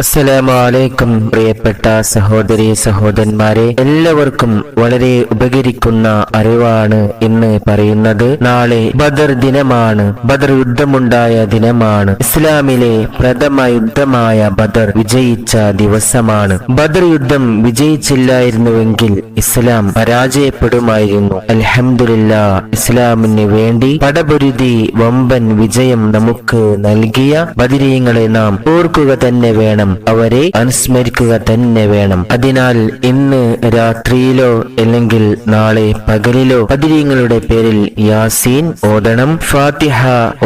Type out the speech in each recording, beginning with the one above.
അസ്സലാമു അലൈക്കും പ്രിയപ്പെട്ട സഹോദരി സഹോദരന്മാരെ, എല്ലാവർക്കും വളരെ ഉപകരിക്കുന്ന അറിവാണ് ഇന്ന് പറയുന്നത്. നാളെ ബദർ ദിനമാണ്. ബദർ യുദ്ധമുണ്ടായ ദിനമാണ്. ഇസ്ലാമിലെ പ്രഥമ യുദ്ധമായ ബദർ വിജയിച്ച ദിവസമാണ്. ബദർ യുദ്ധം വിജയിച്ചില്ലായിരുന്നുവെങ്കിൽ ഇസ്ലാം പരാജയപ്പെടുമായിരുന്നു. അൽഹംദുലില്ലാഹ്, ഇസ്ലാമിന് വേണ്ടി പടപൊരുതി വമ്പൻ വിജയം നമുക്ക് നൽകിയ ബദരീങ്ങളെ നാം ഓർക്കുക തന്നെ വേണം, അവരെ അനുസ്മരിക്കുക തന്നെ വേണം. അതിനാൽ ഇന്ന് രാത്രിയിലോ അല്ലെങ്കിൽ നാളെ പകലിലോ ബദരീങ്ങളുടെ പേരിൽ യാസീൻ ഓതണം, ഫാത്തിഹ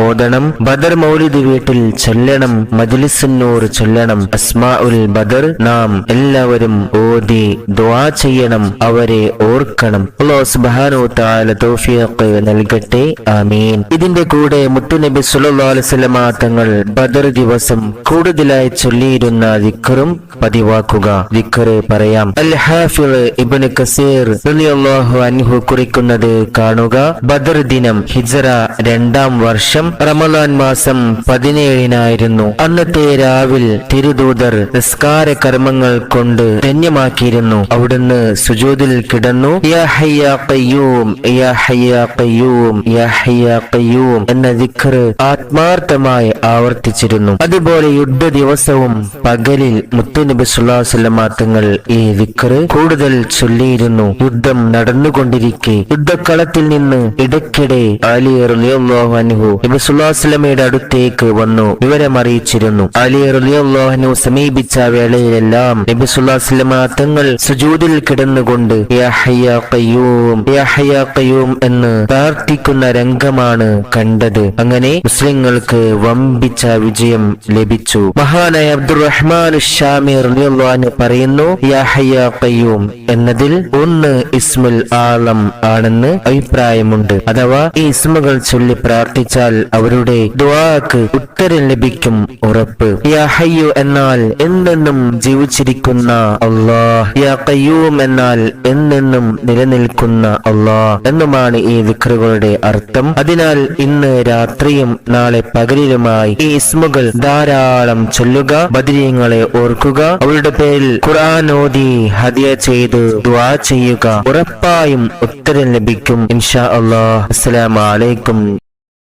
ഓതണം, ബദർ മൗലിദ് വീട്ടിൽ ചൊല്ലണം, മജ്ലിസുന്നൂർ ചൊല്ലണം, അസ്മാഉൽ ബദർ നാം എല്ലാവരും ഓതി ദുആ ചെയ്യണം, അവരെ ഓർക്കണം. അല്ലാഹു സുബ്ഹാനഹു വ തആല തൗഫീഖ് നൽകട്ടെ, ആമീൻ. ഇതിന്റെ കൂടെ മുത്തുനബി സ്വല്ലല്ലാഹു അലൈഹി വസല്ലമ തങ്ങൾ ബദർ ദിവസം കൂടുതലായി ചൊല്ലിയിരുന്ന ദിക്റും പതിവാക്കുക. ദിക്ർ പറയാം. അൽ ഹാഫിള് ഇബ്നു കസീർ റളിയല്ലാഹു അൻഹു കുറിക്കുന്നത് കാണുക. ബദർ ദിനം ഹിജ്റ 2-ാം വർഷം റമളാൻ മാസം 17-നായിരുന്നു. അന്നത്തെ രാവിൽ തിരുദൂതർ നിസ്കാര കർമ്മങ്ങൾ കൊണ്ട് ധന്യമാക്കിയിരുന്നു. അവിടുന്ന് സുജൂദിൽ കിടന്നു യാ ഹയ്യാ ഖയ്യൂം, യാ ഹയ്യാ ഖയ്യൂം, യാ ഹയ്യാ ഖയ്യൂം എന്ന ദിക്ർ ആത്മാർത്ഥമായി ആവർത്തിച്ചിരുന്നു. അതുപോലെ യുദ്ധ ദിവസവും പകലിൽ മുത്തുനബി സ്വല്ലല്ലാഹു അലൈഹി വസല്ലം തങ്ങൾ ഈ ദിക്ർ കൂടുതൽ ചൊല്ലിയിരുന്നു. യുദ്ധം നടന്നുകൊണ്ടിരിക്കെ യുദ്ധക്കളത്തിൽ നിന്ന് ഇടയ്ക്കിടെ അലി റളിയല്ലാഹു അൻഹു നബി സ്വല്ലല്ലാഹു അലൈഹി വസല്ലമയുടെ അടുത്തേക്ക് വന്നു വിവരമറിയിച്ചിരുന്നു. അലി റളിയല്ലാഹു അൻഹു സമീപിച്ച വേളയിലെല്ലാം നബി സ്വല്ലല്ലാഹു അലൈഹി വസല്ലം തങ്ങൾ സുജൂദിൽ കിടന്നുകൊണ്ട് യാ ഹയ്യാ ഖയ്യൂം, യാ ഹയ്യാ ഖയ്യൂം എന്ന് പ്രാർത്ഥിക്കുന്ന രംഗമാണ് കണ്ടത്. അങ്ങനെ മുസ്ലിങ്ങൾക്ക് വമ്പിച്ച വിജയം ലഭിച്ചു. മഹാനായ അബ്ദുറഹ്മാൻ ശാമി റളിയല്ലാഹു അൻഹു പറയുന്നു, യാ ഹയ്യാ ഖയ്യൂം എന്നതിൽ ഒന്ന് ഇസ്മുൽ ആളം ആണെന്ന് അഭിപ്രായമുണ്ട്. അഥവാ ഈ ഇസ്മുകൾ ചൊല്ലി പ്രാർത്ഥിച്ചാൽ അവരുടെ ദുആക്ക് ഉത്തരം ലഭിക്കും, ഉറപ്പ്. യാ ഹയ്യു എന്നാൽ എന്നെന്നും ജീവിച്ചിരിക്കുന്ന അല്ലാഹ്, യാ ഖയ്യൂം എന്നാൽ എന്നെന്നും നിലനിൽക്കുന്ന അല്ലാഹ് എന്നുമാണ് ഈ ദിക്റുകളുടെ അർത്ഥം. അതിനാൽ ഇന്ന് രാത്രിയും നാളെ പകലിലുമായി ഈ ഇസ്മുകൾ ധാരാളം ചൊല്ലുക, ബദരീങ്ങളെ ഓർക്കുക, അവരുടെ പേരിൽ ഖുർആൻ ഓതി ഹദിയ ചെയ്ത് ദുആ ചെയ്യുക. ഉറപ്പായും ഉത്തരം ലഭിക്കും ഇൻഷാ അല്ലാഹ്. അസ്സലാമു അലൈക്കും.